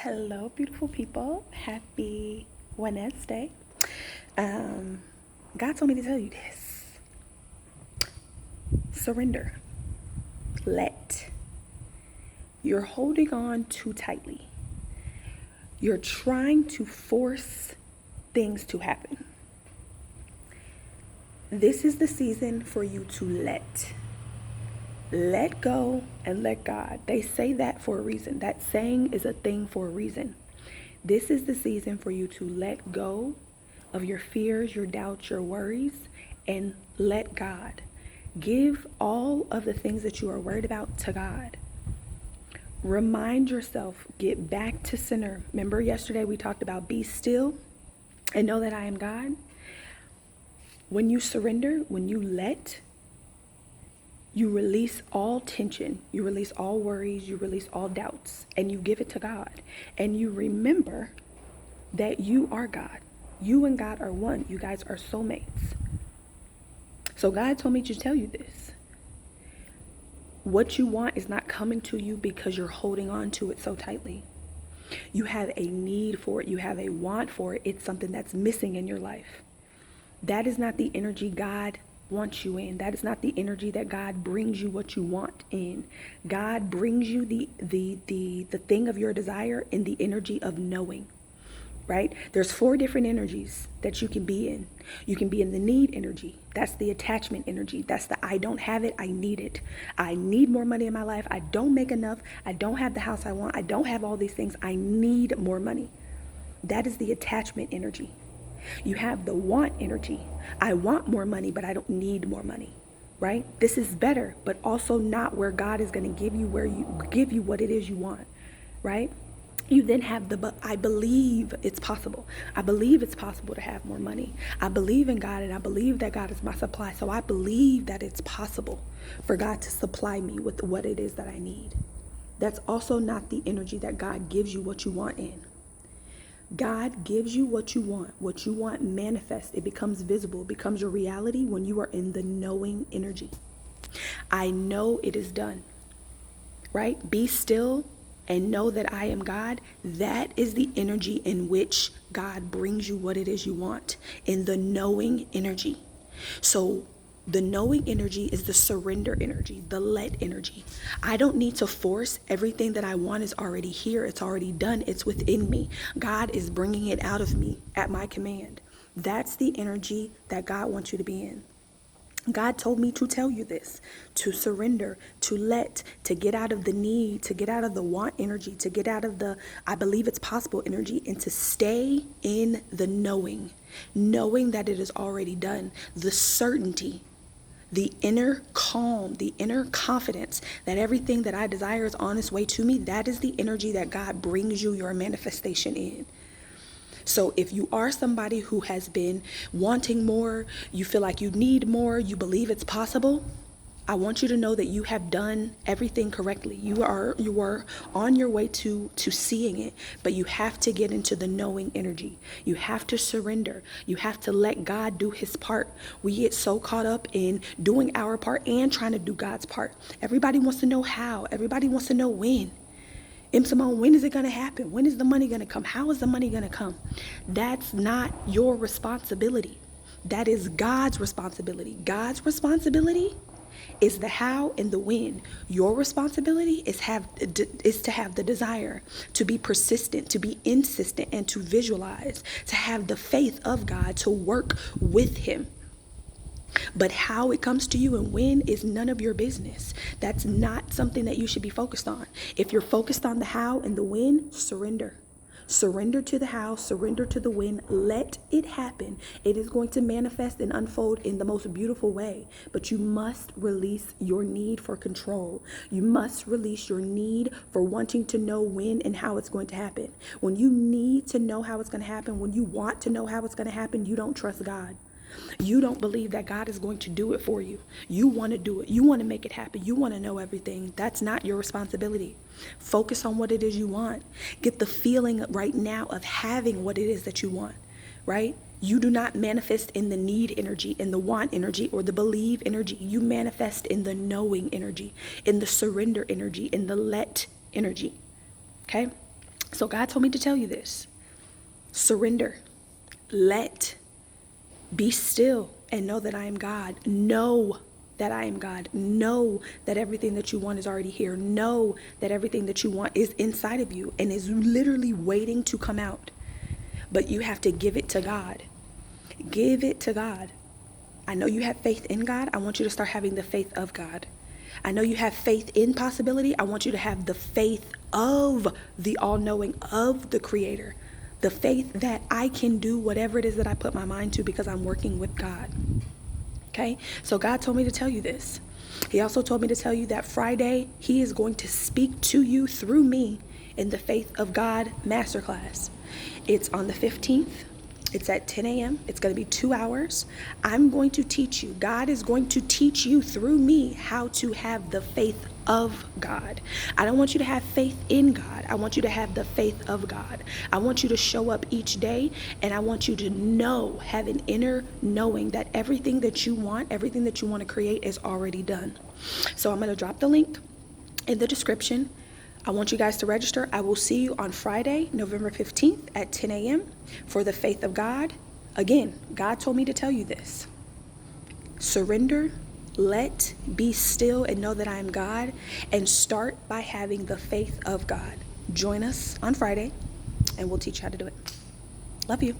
Hello, beautiful people. Happy Wednesday. God told me to tell you this. Surrender. Let. You're holding on too tightly. You're trying to force things to happen. This is the season for you to let. Let go and let God. They say that for a reason. That saying is a thing for a reason. This is the season for you to let go of your fears, your doubts, your worries, and let God. Give all of the things that you are worried about to God. Remind yourself, get back to center. Remember yesterday we talked about be still and know that I am God. When you surrender, when you let, you release all tension, you release all worries, you release all doubts, and you give it to God. And you remember that you are God. You and God are one. You guys are soulmates. So God told me to tell you this. What you want is not coming to you because you're holding on to it so tightly. You have a need for it. You have a want for it. It's something that's missing in your life. That is not the energy God wants you in. That is not the energy that God brings you what you want in. God brings you the thing of your desire in the energy of knowing. Right? There's 4 different energies that you can be in. You can be in the need energy. That's the attachment energy. That's the I don't have it, I need it. I need more money in my life. I don't make enough. I don't have the house I want. I don't have all these things. I need more money. That is the attachment energy. You have the want energy. I want more money, but I don't need more money. Right? This is better, but also not where God is going to give you what it is you want. Right? You then have but I believe it's possible. I believe it's possible to have more money. I believe in God and I believe that God is my supply. So I believe that it's possible for God to supply me with what it is that I need. That's also not the energy that God gives you what you want in. God gives you what you want. What you want manifests. It becomes visible. It becomes your reality when you are in the knowing energy. I know it is done. Right? Be still and know that I am God. That is the energy in which God brings you what it is you want, in the knowing energy. So the knowing energy is the surrender energy, the let energy. I don't need to force. Everything that I want is already here. It's already done. It's within me. God is bringing it out of me at my command. That's the energy that God wants you to be in. God told me to tell you this, to surrender, to let, to get out of the need, to get out of the want energy, to get out of the I believe it's possible energy, and to stay in the knowing that it is already done, the certainty, the inner calm, the inner confidence that everything that I desire is on its way to me. That is the energy that God brings you your manifestation in. So if you are somebody who has been wanting more, you feel like you need more, you believe it's possible, I want you to know that you have done everything correctly. You are on your way to seeing it, but you have to get into the knowing energy. You have to surrender. You have to let God do his part. We get so caught up in doing our part and trying to do God's part. Everybody wants to know how. Everybody wants to know when. Simone, when is it going to happen? When is the money going to come? How is the money going to come? That's not your responsibility. That is God's responsibility. God's responsibility is the how and the when. Your responsibility is to have the desire, to be persistent, to be insistent, and to visualize, to have the faith of God, to work with him. But how it comes to you and when is none of your business. That's not something that you should be focused on. If you're focused on the how and the when, surrender. Surrender to the how, surrender to the when, let it happen. It is going to manifest and unfold in the most beautiful way. But you must release your need for control. You must release your need for wanting to know when and how it's going to happen. When you need to know how it's going to happen, when you want to know how it's going to happen, you don't trust God. You don't believe that God is going to do it for you. You want to do it. You want to make it happen. You want to know everything. That's not your responsibility. Focus on what it is you want. Get the feeling right now of having what it is that you want, right? You do not manifest in the need energy, in the want energy, or the believe energy. You manifest in the knowing energy, in the surrender energy, in the let energy, okay? So God told me to tell you this. Surrender. Let. Be still and know that I am God. Know that I am God. Know that everything that you want is already here. Know that everything that you want is inside of you and is literally waiting to come out. But you have to give it to God. Give it to God. I know you have faith in God. I want you to start having the faith of God. I know you have faith in possibility. I want you to have the faith of the all-knowing, of the Creator. The faith that I can do whatever it is that I put my mind to because I'm working with God. Okay? So God told me to tell you this. He also told me to tell you that Friday, He is going to speak to you through me in the Faith of God Masterclass. It's on the 15th. It's at 10 a.m. It's going to be 2 hours. I'm going to teach you. God is going to teach you through me how to have the faith of God. I don't want you to have faith in God. I want you to have the faith of God. I want you to show up each day, and I want you to know, have an inner knowing that everything that you want to create is already done. So I'm going to drop the link in the description. I want you guys to register. I will see you on Friday, November 15th at 10 a.m. for the Faith of God. Again, God told me to tell you this. Surrender, let, be still, and know that I am God, and start by having the faith of God. Join us on Friday, and we'll teach you how to do it. Love you.